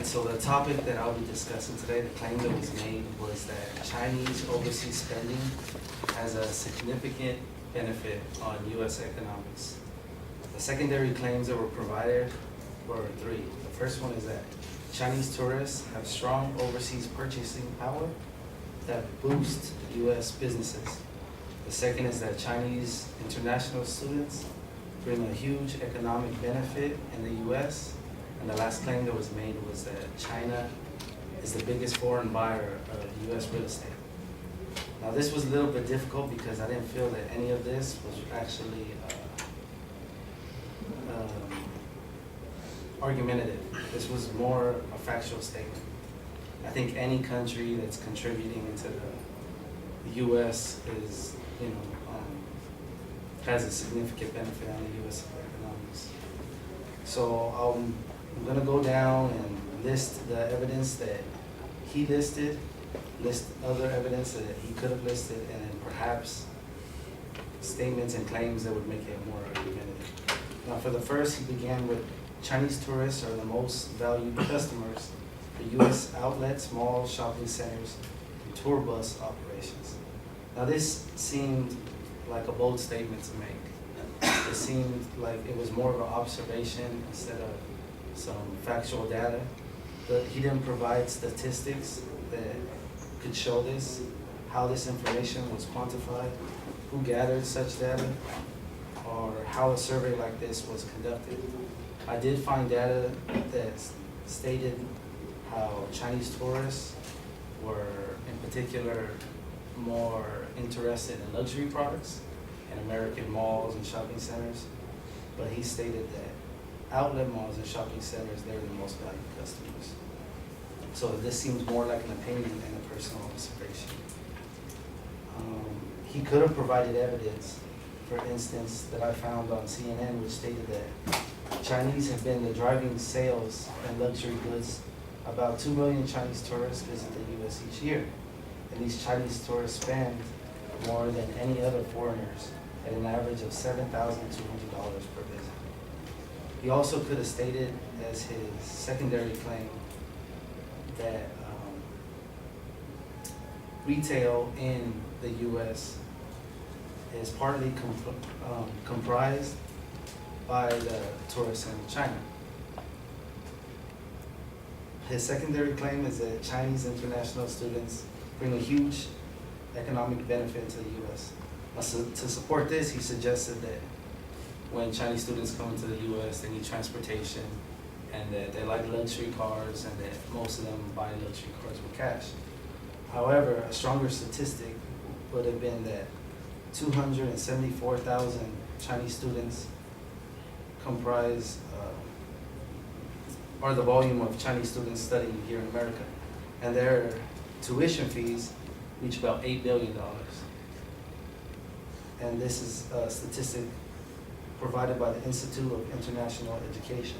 right, so the topic that I'll be discussing today, the claim that was made was that Chinese overseas spending has a significant benefit on U.S. economics. The secondary claims that were provided were three. The first one is that Chinese tourists have strong overseas purchasing power that boosts U.S. businesses. The second is that Chinese international students bring a huge economic benefit in the U.S. And the last claim that was made was that China is the biggest foreign buyer of U.S. real estate. Now this was a little bit difficult because I didn't feel that any of this was actually argumentative. This was more a factual statement. I think any country that's contributing into the U.S. is, has a significant benefit on the U.S. economics. So I'm going to go down and list the evidence that he listed, list other evidence that he could have listed, and then perhaps statements and claims that would make it more argumentative. Now for the first, he began with Chinese tourists are the most valued customers for U.S. outlets, malls, shopping centers, and tour bus operations. Now this seemed like a bold statement to make. It seemed like it was more of an observation instead of some factual data, but he didn't provide statistics that could show this, how this information was quantified, who gathered such data, or how a survey like this was conducted. I did find data that stated how Chinese tourists were in particular more interested in luxury products in American malls and shopping centers, but he stated that outlet malls and shopping centers, they're the most valued customers. So this seems more like an opinion than a personal observation. He could have provided evidence, for instance, that I found on CNN, which stated that Chinese have been the driving sales and luxury goods. About 2 million Chinese tourists visit the U.S. each year, and these Chinese tourists spend more than any other foreigners at an average of $7,200 per visit. He also could have stated as his secondary claim that retail in the U.S. is partly comprised by the tourists in China. His secondary claim is that Chinese international students bring a huge economic benefit to the U.S. To support this, he suggested that when Chinese students come into the U.S., they need transportation, and that they like luxury cars, and that most of them buy luxury cars with cash. However, a stronger statistic would have been that 274,000 Chinese students comprise or the volume of Chinese students studying here in America, and their tuition fees reach about $8 billion. And this is a statistic provided by the Institute of International Education.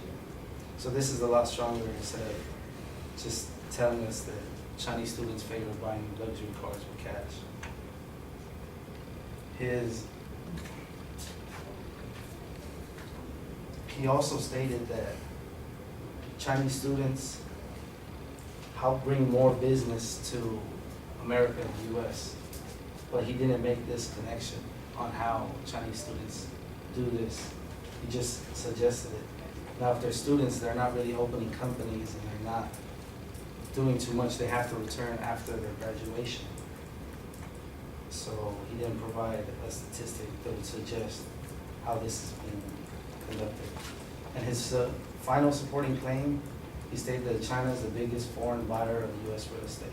So this is a lot stronger instead of just telling us that Chinese students favor buying luxury cars with cash. He also stated that Chinese students help bring more business to America and the U.S., but he didn't make this connection on how Chinese students do this. He just suggested it. Now, if they're students, they're not really opening companies and they're not doing too much. They have to return after their graduation. So he didn't provide a statistic that would suggest how this is being conducted. And his final supporting claim, he stated that China is the biggest foreign buyer of U.S. real estate.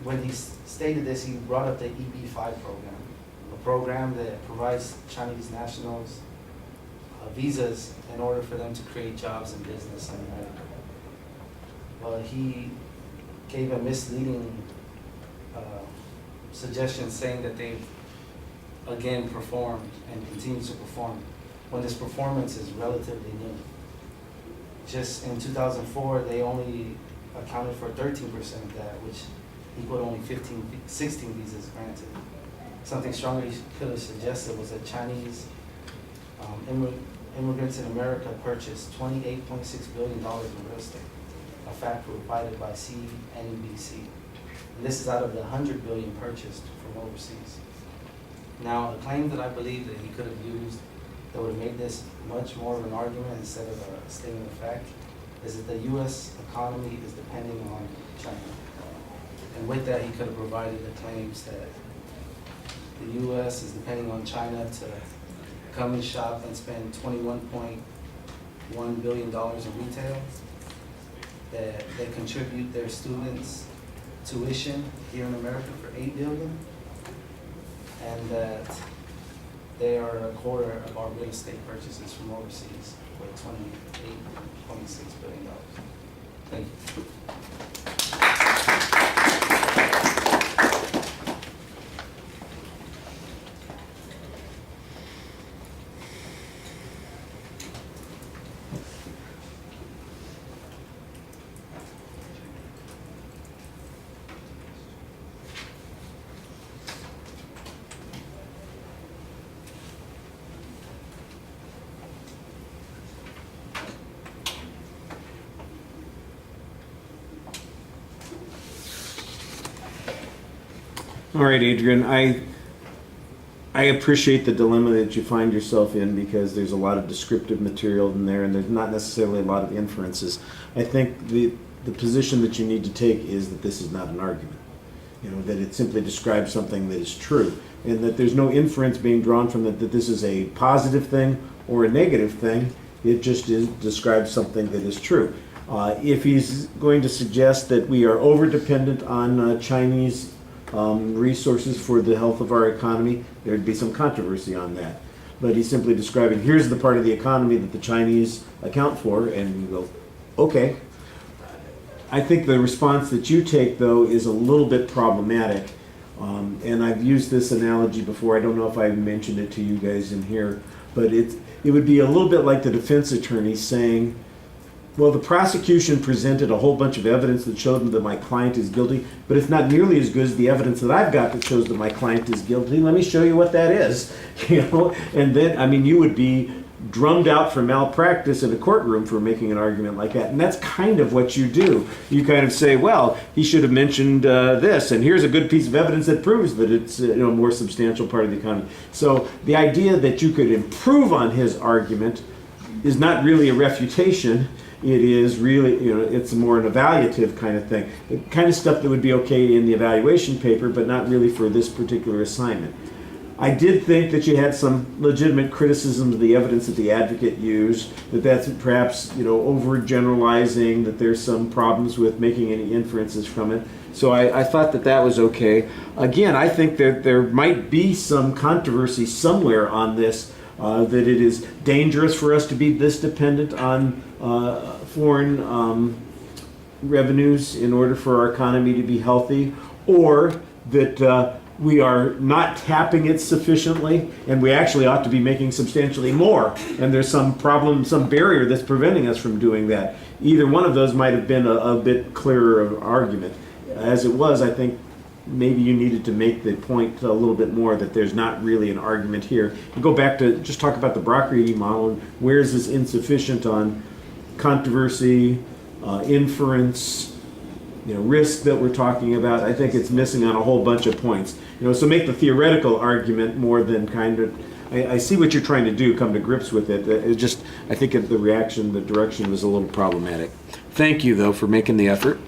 When he stated this, he brought up the EB-5 program, a program that provides Chinese nationals visas in order for them to create jobs and business in America. But he gave a misleading suggestion saying that they've again performed and continue to perform when this performance is relatively new. Just in 2004, they only accounted for 13% of that, which equaled only 16 visas granted. Something stronger he could have suggested was that Chinese immigrants in America purchased $28.6 billion in real estate, a fact provided by CNBC. And this is out of the $100 billion purchased from overseas. Now, a claim that I believe that he could have used that would have made this much more of an argument instead of a statement of fact is that the U.S. economy is depending on China. And with that, he could have provided the claims that the U.S. is depending on China to come and shop and spend $21.1 billion in retail, that they contribute their students' tuition here in America for $8 billion, and that they are a quarter of our real estate purchases from overseas for $28.6 billion. Thank you. All right, Adrian, I appreciate the dilemma that you find yourself in because there's a lot of descriptive material in there and there's not necessarily a lot of inferences. I think the position that you need to take is that this is not an argument. You know, that it simply describes something that is true and that there's no inference being drawn from that this is a positive thing or a negative thing. It just describes something that is true. If he's going to suggest that we are over-dependent on Chinese resources for the health of our economy, there'd be some controversy on that. But he's simply describing, here's the part of the economy that the Chinese account for, and you go, okay. I think the response that you take, though, is a little bit problematic. And I've used this analogy before. I don't know if I mentioned it to you guys in here, but it would be a little bit like the defense attorney saying, well, the prosecution presented a whole bunch of evidence that showed that my client is guilty, but it's not nearly as good as the evidence that I've got that shows that my client is guilty. Let me show you what that is, you know. And then, I mean, you would be drummed out for malpractice in a courtroom for making an argument like that. And that's kind of what you do. You kind of say, well, he should have mentioned this, and here's a good piece of evidence that proves that it's a more substantial part of the economy. So the idea that you could improve on his argument is not really a refutation. It is really, you know, it's more an evaluative kind of thing. The kind of stuff that would be okay in the evaluation paper, but not really for this particular assignment. I did think that you had some legitimate criticisms of the evidence that the advocate used, that that's perhaps, you know, overgeneralizing, that there's some problems with making any inferences from it. So I thought that that was okay. Again, I think that there might be some controversy somewhere on this, that it is dangerous for us to be this dependent on foreign revenues in order for our economy to be healthy, or that we are not tapping it sufficiently and we actually ought to be making substantially more, and there's some problem, some barrier that's preventing us from doing that. Either one of those might have been a bit clearer of argument. As it was, I think maybe you needed to make the point a little bit more that there's not really an argument here. You go back to just talk about the Brock-Reedy model and where is this insufficient on controversy, inference, you know, risk that we're talking about. I think it's missing on a whole bunch of points. You know, so make the theoretical argument more than kind of. I see what you're trying to do, come to grips with it. It just, I think the reaction, the direction was a little problematic. Thank you, though, for making the effort.